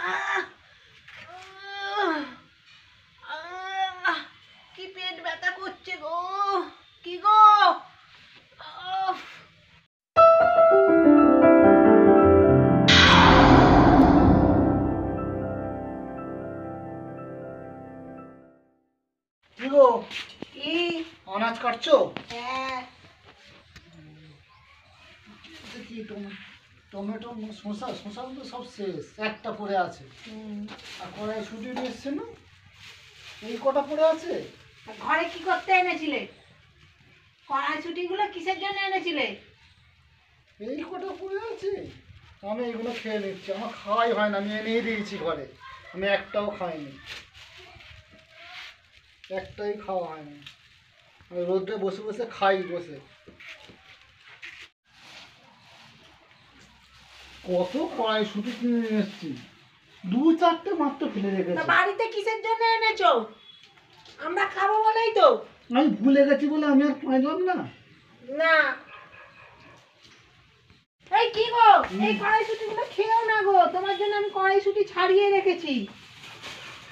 আহ আহ কি পেট ব্যথা করছে গো, কি গো। কি গো, কি অনাজ কাটছো? হ্যাঁ, কি টমেটো শসা শসা তো সব শেষ, একটা পড়ে আছে। আর কড়াই ছুটি এসছে না, এই কটা পড়ে আছে। ঘরে কি করতে এনেছিলে? কড়াইশুটি গুলো কিসের জন্য এনেছিলে? এই কটা পড়ে আছে, আমি এগুলো খেয়ে নিচ্ছি। আমার খাওয়াই হয় না, আমি এনেই দিয়েছি ঘরে, আমি একটাও খাইনি, একটাই খাওয়া হয় না। আমি রোদে বসে বসে খাই বসে। কত কড়াইশুটি কিনে নিয়ে এসছি, 2-4টে মাত্র ফেলে রেখেছি। বাড়িতে কিসের জন্য এনেছো? আমরা খাবো বলেই তো। আমি ভুলে গেছি বলে আমি আর পাইলাম না। না, এই কি গো, এই কড়াইশুটি গুলো খেও না গো, তোমার জন্য আমি কড়াইশুটি ছাড়িয়ে রেখেছি।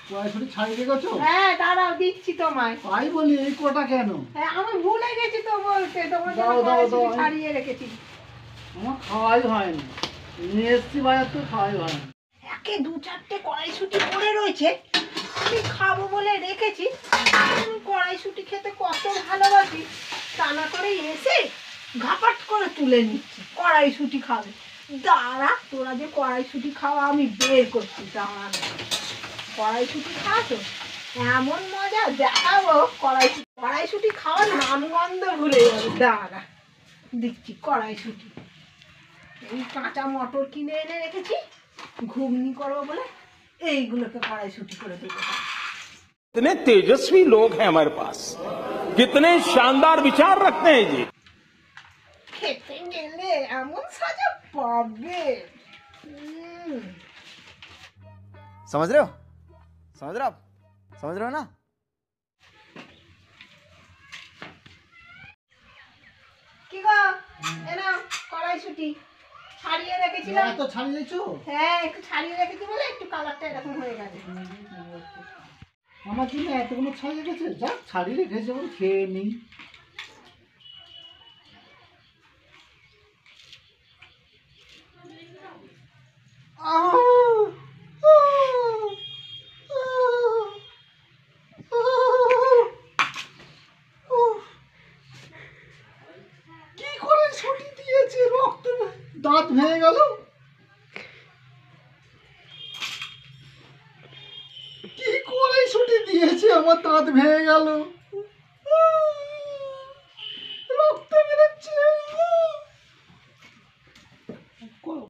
কড়াইশুটি ছাড়িয়ে রেখেছো? হ্যাঁ, দাঁড়াও দিচ্ছি তোমায়। তাই বলি, এই কটা কেন? হ্যাঁ, আমি ভুলে গেছি তো বলতে, তোমার জন্য কড়াইশুটি ছাড়িয়ে রেখেছি। আমার খাওয়াই হয় না, নিয়ে এসছি বাজার তো, খাওয়াই হয় না। একে 2-4টে কড়াইশুটি পড়ে রয়েছে, আমি খাবো বলে রেখেছি। আমি কড়াইশুটি খেতে কত ভালোবাসি, তা না করে এসে ঘাপাট করে তুলে নিচ্ছি কড়াইশুটি খাবে। দাঁড়া, তোরা যে কড়াইশুটি খাওয়া আমি বের করছি, দাঁড়া। কড়াইশুটি খাওয়া তো এমন মজা দেখাবো, কড়াইশুটি খাওয়ার নামগন্ধ ভুলে যাবে। দাঁড়া দিচ্ছি কড়াইশুটি। এই কাঁচা মটর কিনে এনে রেখেছি, ঘুগনি করবো বলে এইগুলোকে কড়াইশুটি করে দেবো। कितने तेजस्वी लोग हैं हमारे पास, कितने शानदार विचार रखते हैं जी। খেতে গেলে এমন সাজা পাবে। समझ रहे हो, समझ रहे हो आप, समझ रहे हो ना? কি গো, এনা কড়াইশুটি ছাড়িয়ে রেখেছিলাম। এত ছাড়িয়েছো? হ্যাঁ, একটু ছাড়িয়ে রেখেছি বলে একটু কালারটা এরকম হয়ে গেছে। আমার জন্য এতগুলো ছাড়িয়ে রেখেছে, যাক ছাড়িয়ে রেখেছে বলে খেয়ে নিই। কি করে ছুটি দিয়েছে, রক্ত দাঁত ভেঙে গেল। কি করে ছুটি দিয়েছে, আমার দাঁত ভেঙে গেল, রক্ত বেরোচ্ছে। কি করে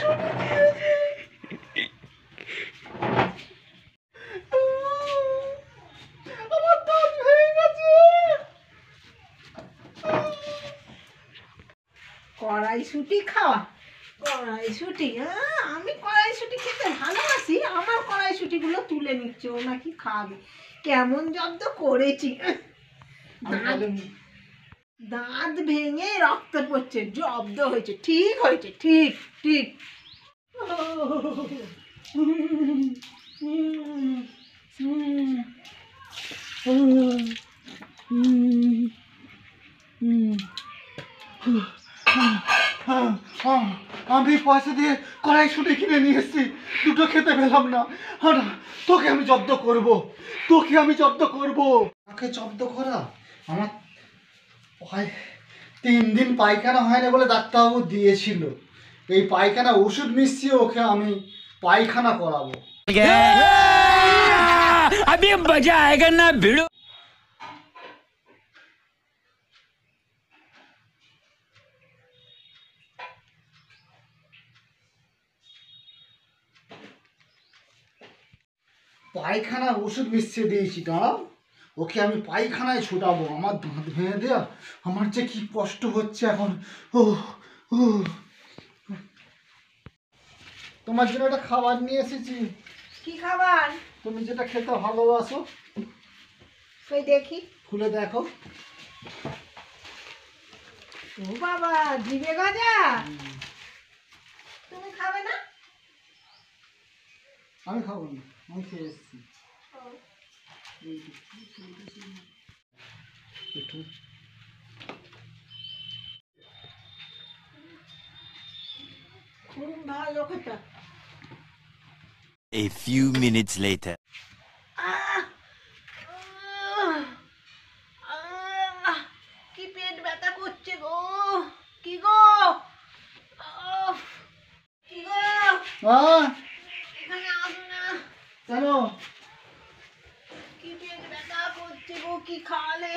ছুটি দিয়েছে, আমার দাঁত ভেঙে গেছে। কড়াইশুটি খাওয়া, কড়াইশুটি, আমি কড়াইশুটি খেতে ভালোবাসি, আমার কড়াইশুটি গুলো তুলে নিচ্ছে, ও নাকি খাবে। কেমন জব্দ করেছি, দাঁত ভেঙে রক্ত পড়ছে, জব্দ হয়েছে, ঠিক হয়েছে, ঠিক ঠিক। আমি পয়সা দিয়ে কড়াইশুটি কিনে নিয়ে এসেছি, দুটো খেতে পেলাম না। তোকে আমি জব্দ করব, তোকে আমি জব্দ করব। তাকে জব্দ করা, আমার 3 দিন পায়খানা হয় না বলে ডাক্তারবাবু দিয়েছিল, এই পায়খানা ওষুধ মিশিয়ে ওকে আমি পায়খানা করাবো। अभी मजा आएगा ना भिड़ो। পায়খানা ওষুধ মিশিয়ে দিয়েছি, দাঁড়াও ওকে আমি পায়খানায় ছোটাবো। আমার দাঁত ভেঙে দেয়া, আমার যে কি কষ্ট হচ্ছে এখন। ও ও, তোমার জন্য একটা খাবার নিয়ে এসেছি। কি খাবার? তুমি যেটা খেতে ভালোবাসো। ওই দেখি, খুলে দেখো। ও বাবা, জিভে গজা। তুমি খাবে না? আমি খাবো না, আমি খেয়ে এসেছি। একটু খুব ভালো খেতে। A few minutes later. আহ! আহ! আহ! কি পেট ব্যথা করছে গো, কি গো, উফ! কি গো, এখানে আসো না। কেন কি পেট ব্যথা করছে গো, কি খাওয়ালে?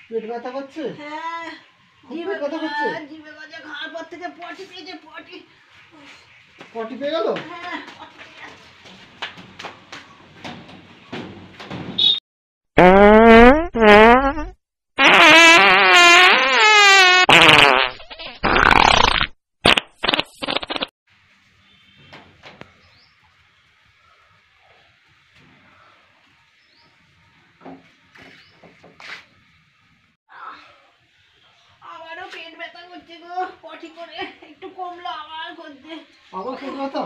পেট ব্যথা করছে? হ্যাঁ, খুব জিভে পেট ব্যথা করছে? জিভে গজা, খাওয়ার পর থেকে পটি পেয়েছে, পটি। পটি পেয়ে গেল? হ্যাঁ, পটি পেয়ে গেছে। আবারও পেট ব্যথা করছে গো, পটি করে একটু কমলো, আবার করছে। আবার পেট ব্যথা?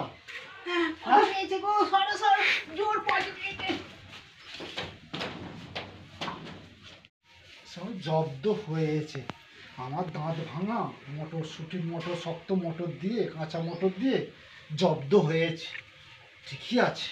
হ্যাঁ, পটি পেয়েছে গো, সরো সরো, জোর পটি পেয়েছে। সব জব্দ হয়েছে। আমার দাঁত ভাঙা মটরশুঁটি, শক্ত মটর দিয়ে, কাঁচা মটর দিয়ে জব্দ হয়েছে। ঠিকই আছে।